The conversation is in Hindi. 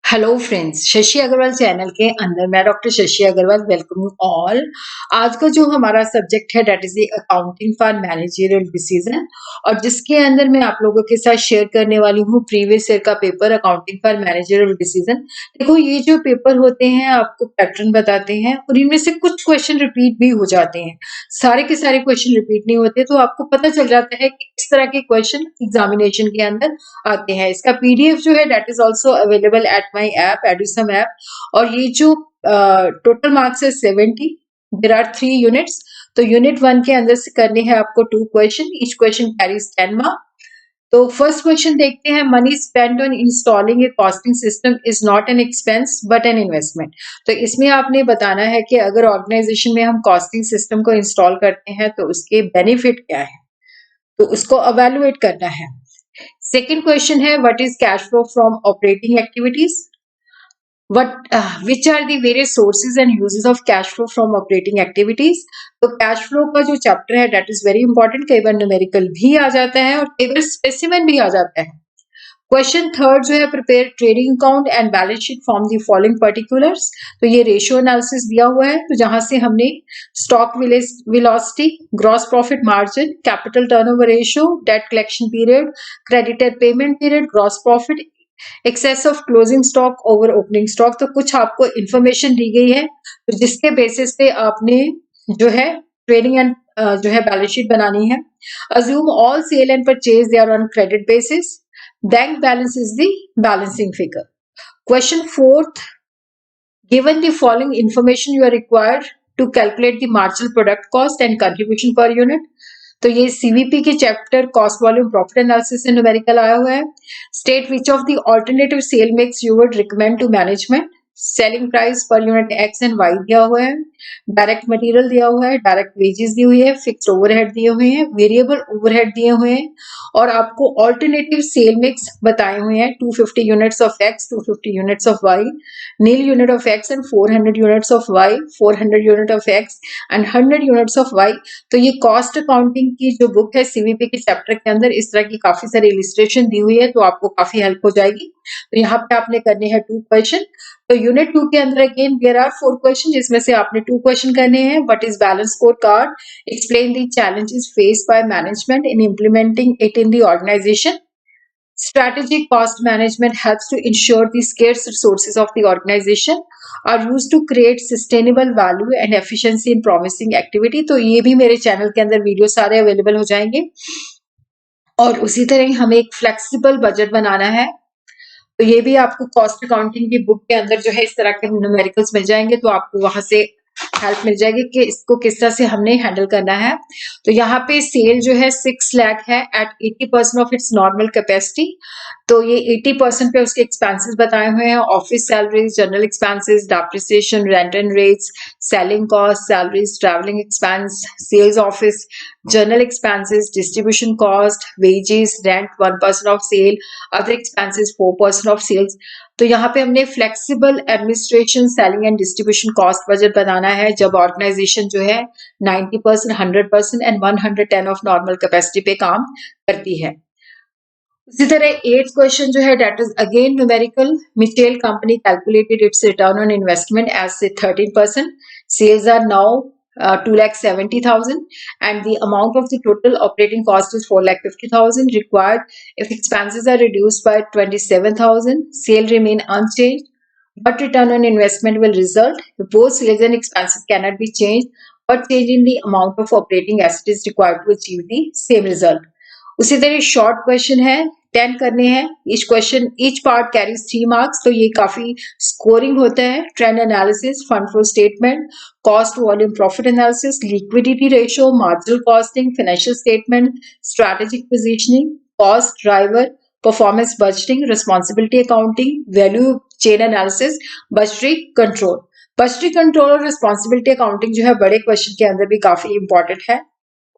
Hello friends, Shashi Agrawal channel के अंदर मैं doctor Shashi Agrawal welcome you all. आज का जो हमारा सब्जेक्ट है that is the accounting for managerial decision, और जिसके अंदर मैं आप लोगों के साथ शेयर करने वाली हूँ प्रीवियस ईयर का paper accounting for managerial decision. देखो, ये जो पेपर होते हैं आपको पैटर्न बताते हैं और इनमें से कुछ क्वेश्चन रिपीट भी हो जाते हैं। सारे के सारे क्वेश्चन रिपीट नहीं होते, तो आपको पता चल जाता है कि किस तरह के क्वेश्चन एग्जामिनेशन के अंदर आते हैं। इसका पीडीएफ जो है that is also available at my app Edusum app. और ये जो टोटल मार्क्स है 70। There are 3 units. तो यूनिट 1 के अंदर से करने हैं आपको 2 question, each question carries 10 marks. तो फर्स्ट क्वेश्चन देखते हैं, money spend on installing a costing system is not an expense but an investment. तो इसमें आपने बताना है कि अगर ऑर्गेनाइजेशन में हम कॉस्टिंग सिस्टम को इंस्टॉल करते हैं तो उसके बेनिफिट क्या है, तो उसको अवेलुएट करना है। सेकेंड क्वेश्चन है, what is cash flow from operating activities, which are the various sources and uses of cash flow from operating activities। तो कैश फ्लो का जो चैप्टर है दैट इज वेरी इंपॉर्टेंट। कई बार न्यूमेरिकल भी आ जाता है और कई बार स्पेसिमेन भी आ जाता है। क्वेश्चन थर्ड जो है, prepare trading account and balance sheet from the following particulars. तो ये रेशियो एनालिसिस दिया हुआ है, तो जहां से हमने stock velocity, gross profit margin, capital turnover ratio, debt collection period, creditor payment period, gross profit, excess of closing stock over opening stock. तो कुछ आपको इंफॉर्मेशन दी गई है, तो जिसके बेसिस पे आपने जो है ट्रेडिंग एंड जो है बैलेंस शीट बनानी है। Assume all sale and purchase they are on credit basis. Bank balance is the balancing figure. Question fourth, given the following information you are required to calculate the marginal product cost and contribution per unit। तो ये सीवीपी के chapter cost volume profit analysis से न्यूमेरिकल आया हुआ है। State which of the alternative sale mix you would recommend to management. Selling price per unit X and Y दिया हुआ है। डायरेक्ट मटेरियल दिया हुआ है, डायरेक्ट वेजेस दी हुई है, फिक्स्ड ओवरहेड दिए हुए हैं, वेरिएबल ओवरहेड दिए हुए हैं, और आपको ऑल्टरनेटिव सेल मिक्स बताए हुए हैं। 250 units of X, 250 units of Y, nil unit of X and 400 units of Y, 400 unit of X and 100 units of Y. तो ये कॉस्ट अकाउंटिंग की जो बुक है सीवीपी के चैप्टर के अंदर इस तरह की काफी सारी इलिस्ट्रेशन दी हुई है, तो आपको काफी हेल्प हो जाएगी। तो यहाँ पे आपने करने हैं 2 क्वेश्चन। तो यूनिट 2 के अंदर अगेन देयर आर 4 क्वेश्चन, जिसमें से आपने 2 क्वेश्चन करने हैं। What is balance score card, explain the challenges faced by management in implementing it in the organisation. Strategic cost management helps to ensure the scarce resources of the organization are used to create sustainable value and efficiency in promising activity। तो ये भी मेरे चैनल के अंदर वीडियो सारे अवेलेबल हो जाएंगे। और उसी तरह हमें एक फ्लेक्सिबल बजट बनाना है, तो ये भी आपको कॉस्ट अकाउंटिंग की बुक के अंदर जो है इस तरह के न्यूमेरिकल्स मिल जाएंगे, तो आपको वहां से हेल्प मिल जाएगी कि इसको किस तरह से हमने हैंडल करना है। तो यहाँ पे सेल जो है 6 लाख है at 80% of its normal capacity. तो ये 80% पे उसके एक्सपेंसेस बताए हुए हैं। Office salaries, general expenses, depreciation, rent and rates, selling cost, salaries, travelling expense, sales office, general expenses, distribution cost, wages, rent 1% of sale, other expenses 4% of sales. तो यहाँ पे हमने flexible administration, selling and distribution cost budget बनाना है जब ऑर्गेनाइजेशन जो है 90%, 100% एंड 110 ऑफ नॉर्मल कैपेसिटी पे काम करती है। उसी तरह 8th क्वेश्चन जो है that is again numerical. Mitchell company calculated its return on investment as से 13%। Sales are now 2,70,000 and the amount of the total operating cost is 4,50,000 required if expenses are reduced by 27,000, sale remain unchanged, but return on investment will result if both sales and expenses cannot be changed, but change in the amount of operating asset is required to achieve the same result। उसी तरह शॉर्ट क्वेश्चन है, 10 करने हैं। Each question, each part carries 3 marks, तो ये काफी स्कोरिंग होता है। Trend analysis, fund flow statement, cost volume profit analysis, liquidity ratio, marginal costing, financial statement, strategic positioning, cost driver, performance budgeting, responsibility accounting, value chain analysis, budgetary control. Budgetary control और रिस्पॉन्सिबिलिटी अकाउंटिंग जो है बड़े क्वेश्चन के अंदर भी काफी इंपॉर्टेंट है।